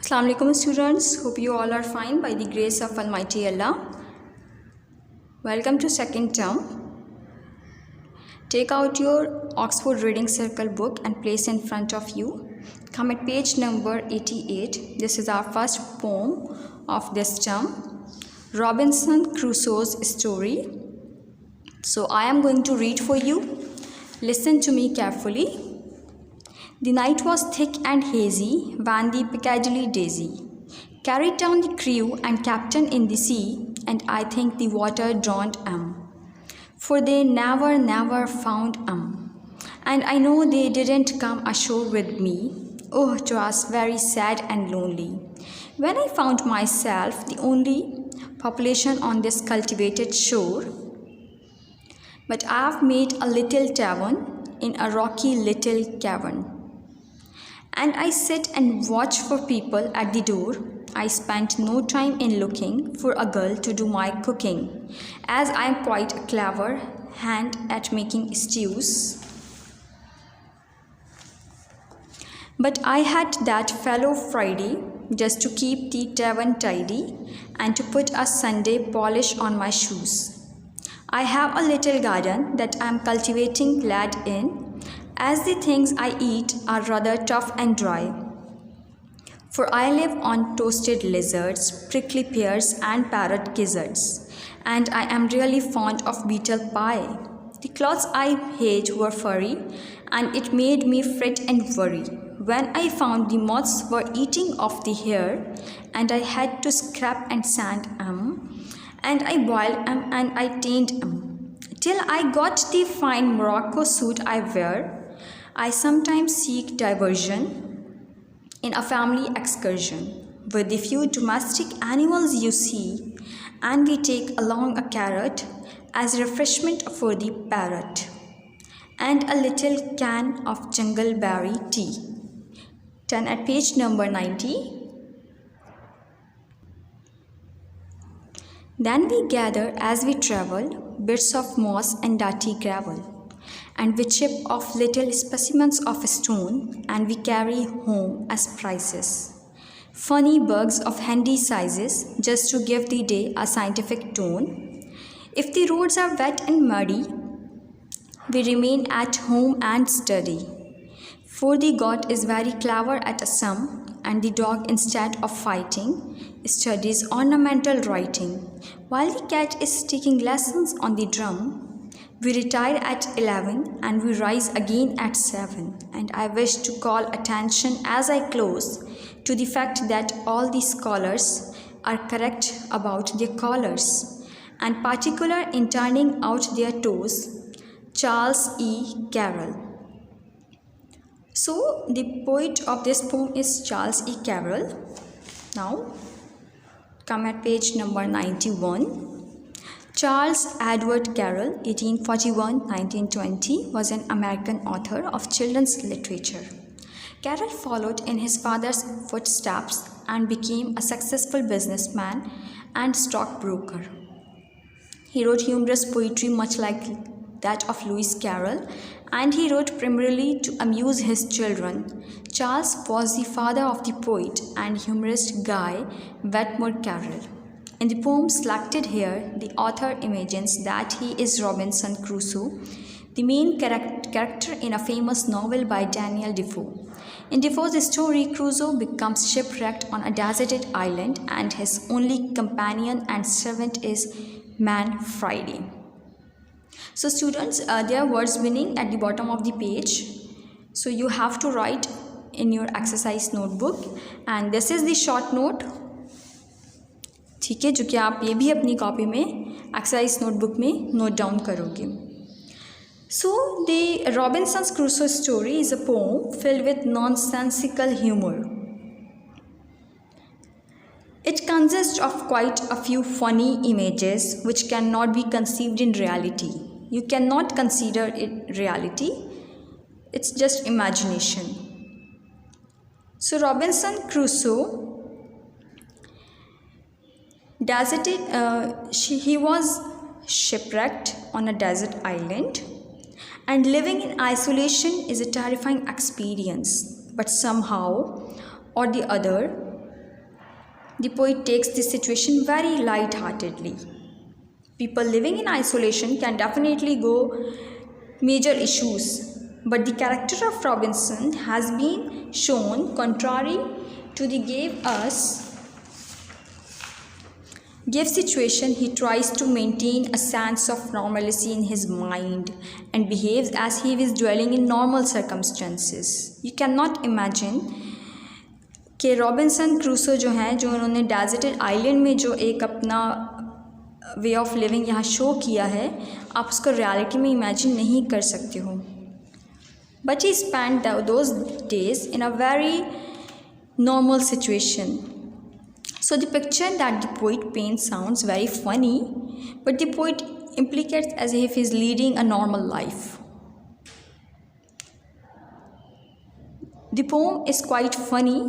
Assalamu alaikum students, hope you all are fine by the grace of Almighty Allah. Welcome to second term. Take out your Oxford Reading Circle book and place in front of you. Come at page number 88. This is our first poem of this term, Robinson Crusoe's story. So I am going to read for you. Listen to me carefully. The night was thick and hazy when the Piccadilly Daisy carried down the crew and captain in the sea, and I think the water drowned 'em, for they never found 'em, and I know they didn't come ashore with me. Oh, 'twas very sad and lonely when I found myself the only population on this cultivated shore. But I have made a little tavern in a rocky little cavern, and I sit and watch for people at the door. I spent no time in looking for a girl to do my cooking, as I am quite a clever hand at making stews. But I had that fellow Friday just to keep the tavern tidy and to put a Sunday polish on my shoes. I have a little garden that I am cultivating lad in, as the things I eat are rather tough and dry. For I live on toasted lizards, prickly pears and parrot gizzards, and I am really fond of beetle pie. The clothes I hate were furry, and it made me fret and worry when I found the moths were eating off the hair, and I had to scrap and sand 'em, and I boiled 'em and I tanned 'em, till I got the fine Morocco suit I wear. I sometimes seek diversion in a family excursion with the few domestic animals you see, and we take along a carrot as refreshment for the parrot, and a little can of jungleberry tea. Turn at page number 90. Then we gather as we travel bits of moss and dirty gravel, and we chip off little specimens of stone, and we carry home as prizes funny bugs of handy sizes, just to give the day a scientific tone. If the roads are wet and muddy, we remain at home and study, for the goat is very clever at a sum, and the dog, instead of fighting, studies ornamental writing, while the cat is taking lessons on the drum. We retire at 11 and we rise again at 7, and I wish to call attention as I close to the fact that all the scholars are correct about their collars, and particular in turning out their toes. Charles E. Carroll. So the poet of this poem is Charles E. Carroll. Now come at page number 91. Charles Edward Carroll, 1841-1920, was an American author of children's literature. Carroll followed in his father's footsteps and became a successful businessman and stockbroker. He wrote humorous poetry much like that of Lewis Carroll, and he wrote primarily to amuse his children. Charles was the father of the poet and humorist Guy Wetmore Carroll. In the poem selected here, the author imagines that he is Robinson Crusoe, the main character in a famous novel by Daniel Defoe. In Defoe's story, Crusoe becomes shipwrecked on a deserted island, and his only companion and servant is Man Friday. So students, there are words winning at the bottom of the page. So you have to write in your exercise notebook, and this is the short note, ठीक है, जो कि आप ये भी अपनी copy में exercise notebook में नोट डाउन करोगे. So the Robinson's Crusoe story is a poem filled with nonsensical humor. It consists of quite a few funny images which cannot be conceived in reality. You cannot consider it reality. It's just imagination. So Robinson Crusoe he was shipwrecked on a desert island, and living in isolation is a terrifying experience. But somehow or the other, The poet takes this situation very light-heartedly. People living in isolation can definitely go major issues, but the character of Robinson has been shown contrary to the gave situation. He tries to maintain a sense of normalcy in his mind and behaves as he is dwelling in normal circumstances. You cannot imagine कि Robinson Crusoe जो हैं, जो उन्होंने deserted island में जो एक अपना way of living यहाँ शो किया है, आप उसको रियलिटी में इमेजिन नहीं कर सकते हो. But he spend those days in a very normal situation. So the picture that the poet paints sounds very funny, but the poet implicates as if he is leading a normal life. The poem is quite funny,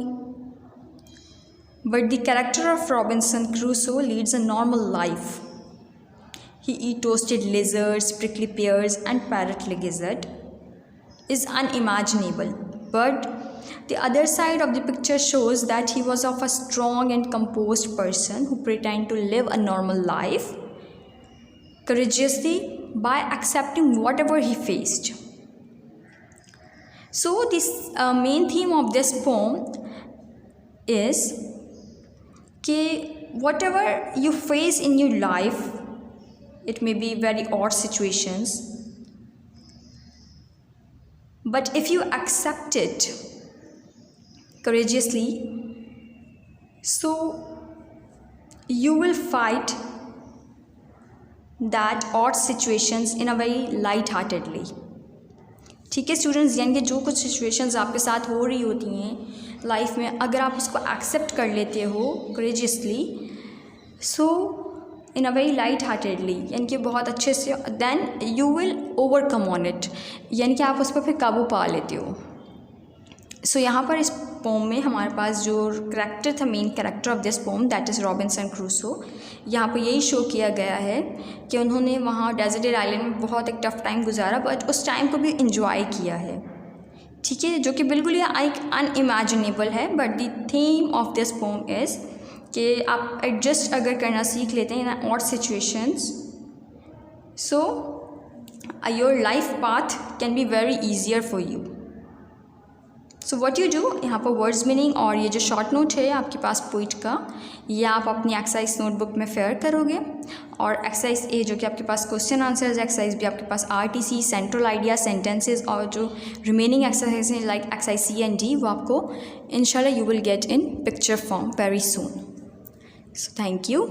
but the character of Robinson Crusoe leads a normal life. He eats toasted lizards, prickly pears, and parrot gizzard is unimaginable, but the other side of the picture shows that he was of a strong and composed person who pretended to live a normal life courageously by accepting whatever he faced. So this main theme of this poem is that whatever you face in your life, it may be very odd situations, but if you accept it courageously, so you will fight that odd situations in a very light-heartedly. ठीक है students, यानी कि जो कुछ situations आपके साथ हो रही होती हैं लाइफ में, अगर आप उसको एक्सेप्ट कर लेते हो courageously, so in a very lightheartedly, यानी कि बहुत अच्छे से, then you will overcome on it, यानी कि आप उस पर फिर काबू पा लेते हो. सो यहाँ पर इस पोम में हमारे पास जो करैक्टर था, main character of this pome, that is Robinson Crusoe. यहाँ पर यही शो किया गया है कि उन्होंने वहाँ डेजर्टेड आइलैंड में बहुत एक टफ टाइम गुजारा, बट उस टाइम को भी इंजॉय किया है. ठीक है, जो कि बिल्कुल ही एक अनइमेजिनेबल है. But the theme of this poem is कि आप एडजस्ट अगर करना सीख लेते हैं in odd situations, so your life path can be very easier for you. So what you do, यहाँ पर वर्ड्स मीनिंग और ये जो शॉर्ट नोट है आपके पास पोइट का, ये आप अपनी एक्सरसाइज नोटबुक में फेयर करोगे. और एक्सरसाइज ए जो कि आपके पास क्वेश्चन आंसर्स, एक्सरसाइज बी आपके पास आरटीसी, सेंट्रल आइडिया, सेंटेंसेस, और जो रिमेनिंग एक्सरसाइज हैं like exercise C and D, वो आपको इंशाल्लाह you will get in picture form very soon. So thank you.